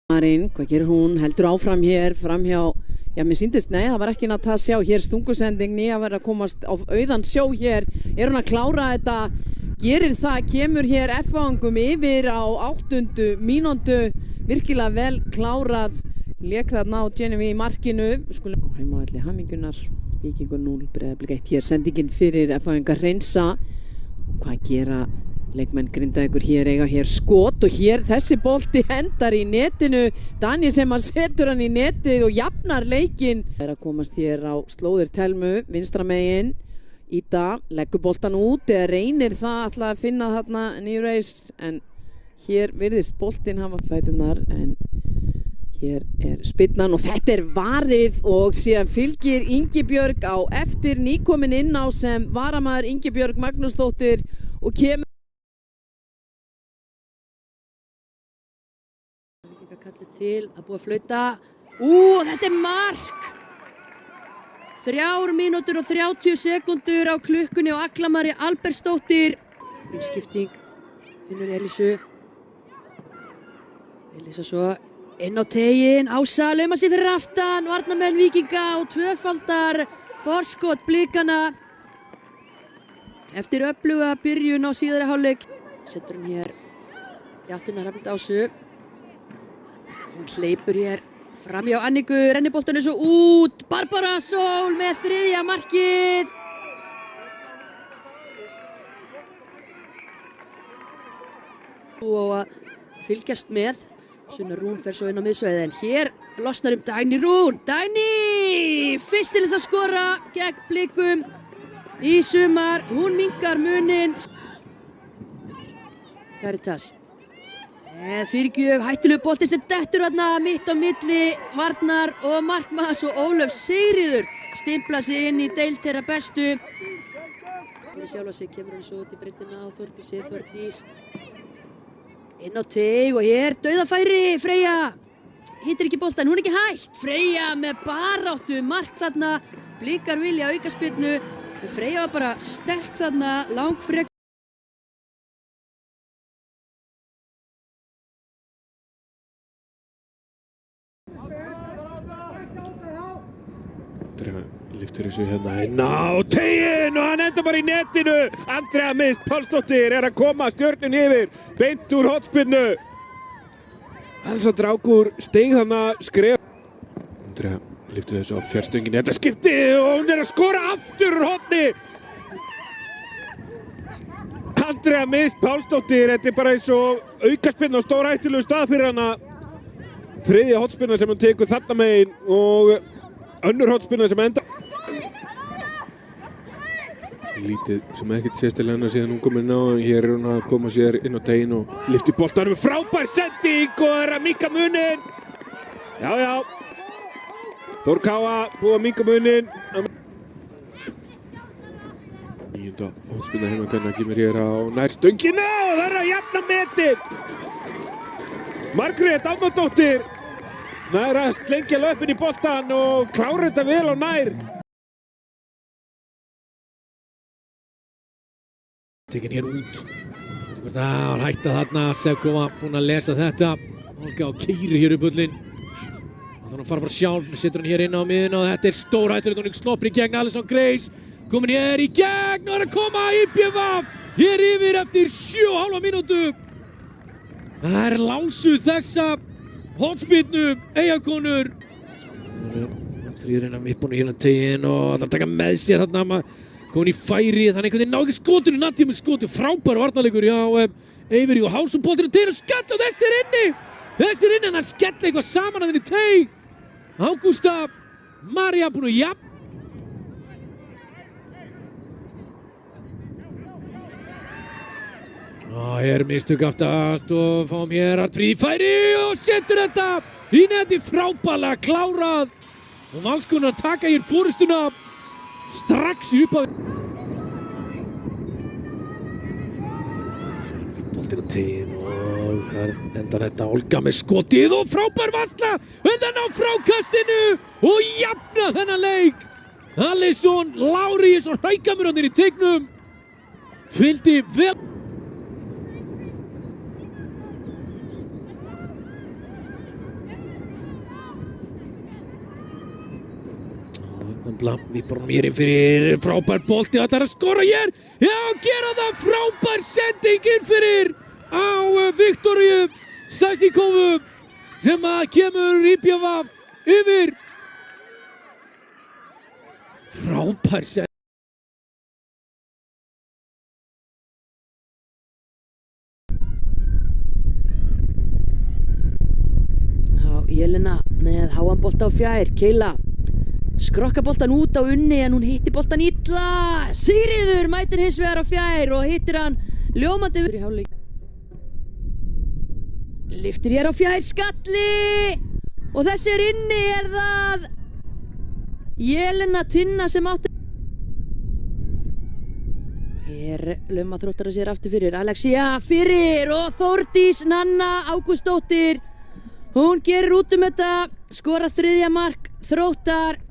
Marín, hvað gerir hún? Heldur áfram hér, framhjá, já mér síndist, nei það var ekki Natasja og hér stungusending, nýja verið að komast á auðan sjó hér, hún að klára þetta, gerir það, kemur hér F-fangum yfir á 8. mínútu, virkilega vel klárað, lék þarna á Genevieve í markinu, skulum á heimavelli Hamingjunar, Víkingur 0, Breiðablik 1, hér sendingin fyrir F-fangar hreinsa, hvað gera leikmenn Grindavíkur hér, eiga hér skot og hér þessi bolti hendar í netinu, Dani sem að setur hann í netið og jafnar leikinn. Það er að komast hér á slóðir Telmu, vinstra megin, Ída, leggur boltan út eða reynir það alltaf að finna þarna nýreis, en hér virðist boltinn hafa fætunar, en hér er spyrnan og þetta er varið og síðan fylgir Ingibjörg á eftir, nýkomin inn á sem varamaður Ingibjörg Magnúsdóttir og kemur kallir til að búa að flauta. Þetta er mark! 3 mínútur og 30 sekúndur á klukkunni og Agla-Mari Albertsdóttir. Fín skipting, finnur Elísu. Elísa svo inn á tegin, Ása lauma sig fyrir aftan, varnarmenn Víkinga og tvöfaldar forskot Blikana. Eftir öfluga byrjun á síðari hálfleik. Setur hann hér í áttina Hrafnild Ásu. Hún hleypur hér fram hjá Anniku, rennir boltanum svo út, Barbara Sól með 3. markið. Og að fylgjast með, Sunna Rún fer svo inn á miðsvæðið, en hér losnar Dagný Rún. Dagný! Fyrst til þess að skora gegn Blikum í sumar, hún minnkar muninn. Caritas. Fyrirgjöf, hættulegu bolti sem dettur þarna mitt á milli varnar og markmanns og Ólöf Sigríður stimpla sig inn í deild þeirra bestu. Fyrir sjálfa sig kemur hann svo út í breiddina á Þórdís inn á teig og hér dauðafæri, Freyja hittir ekki boltan, hún er ekki hætt, Freyja með baráttu, mark þarna, Blikar vilja aukaspyrnu, Freyja var bara sterk þarna, langfrek. Lyftir þessu hérna inn á tegin og hann enda bara í netinu. Andrea Mist Pálsdóttir er að koma stjörnun yfir beint úr hornspyrnu. Elsa Drákur steig þarna skref. Andrea lyftir þessu á fjárstöngin, þetta skipti og hún er að skora aftur úr horni. Andrea Mist Pálsdóttir, þetta er bara eins og aukaspyrna á stóra hættulegu stað fyrir hana. 3. hornspyrna sem hún tekur þarna megin og önnur hornspyrna sem enda. Lítið sem ekkert sérstilega hennar síðan hún kom inn á, hér er hún að koma sér inn á tegin og lyfti boltanum með frábær sending og er að minnka muninn. Já, Þór Káa búið að minnka muninn. 9. hornspyrna heimakvenna kemur hér á nær stöngina og það er að jafna metin. Margrét Árnadóttir nær að slengja löpinn í boltan og klára þetta vel á nær. Tekin hér út. Hann hætta þarna, Sevkova búinn að lesa þetta. Olga og keyrir hér upp bullinn. Þannig að fara bara sjálf, setur hann hér inn á miðuna og þetta er stórhættulegt og hún sloppir í gegn Alison Grace. Komin hér í gegn og er að koma IPVF hér yfir eftir 7,5 mínútu. Það er lásuð þessa hornspyrnu, Eyjakonur. Þrýður inn á mittbúinu hérna tegin og ætlar að taka með sér þarna. Komin í færi, þannig einhvern veginn ná ekki skotinu, Nadja með skotu, frábær varnarleikur hjá Eiveri og Hálsson boltinu tegin og skell og þessi er inni, hann er skell eitthvað saman að þenni teig. Ágústa María búin að jafn. Hér mistök aftast og fáum hér Arnfríði færi og setur þetta í neti, frábærlega klárað og Valskonur að taka hér fórustuna strax upp á boltinn á tegin og endar þetta Olga með skotið og frábær varsla undan á frákastinu og jafna þennan leik. Alison Láriís og Hrækamurarnir í teignum fylgdi vel. Stimpla, vippar hún mér inn fyrir, frábær bolti, þetta að skora hér, já, gera það, frábær sending inn fyrir á Viktoríu Sasikovu sem að kemur IPVF yfir. Frábær sending. Jelena með háan bolta á fjær, Keila skrokka boltan út á Unni en hún hitti boltan illa. Sigríður mætir hins vegar á fjær og hittir hann ljómandi í hálfleik. Lyftir hér á fjær, skalli og þessi er inni, er það Jelena Tinna sem átti. Hér lauma Þróttara sér aftur fyrir, Alexia fyrir og Þórdís Nanna Ágústsdóttir. Hún gerir út þetta, skorar 3. mark Þróttar